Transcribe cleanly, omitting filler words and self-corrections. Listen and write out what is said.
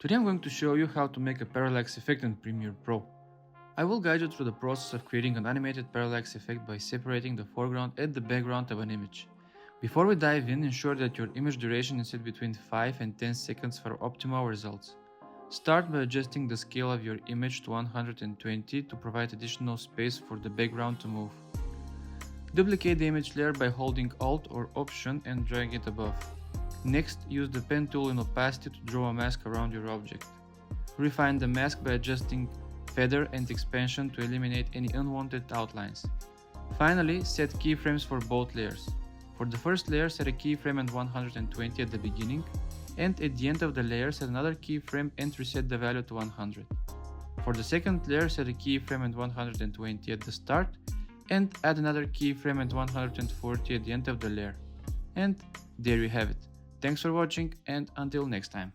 Today I'm going to show you how to make a parallax effect in Premiere Pro. I will guide you through the process of creating an animated parallax effect by separating the foreground and the background of an image. Before we dive in, ensure that your image duration is set between 5 and 10 seconds for optimal results. Start by adjusting the scale of your image to 120 to provide additional space for the background to move. Duplicate the image layer by holding Alt or Option and drag it above. Next, use the pen tool in opacity to draw a mask around your object. Refine the mask by adjusting feather and expansion to eliminate any unwanted outlines. Finally, set keyframes for both layers. For the first layer, set a keyframe at 120 at the beginning, and at the end of the layer, set another keyframe and reset the value to 100. For the second layer, set a keyframe at 120 at the start, and add another keyframe at 140 at the end of the layer. And there you have it. Thanks for watching, and until next time.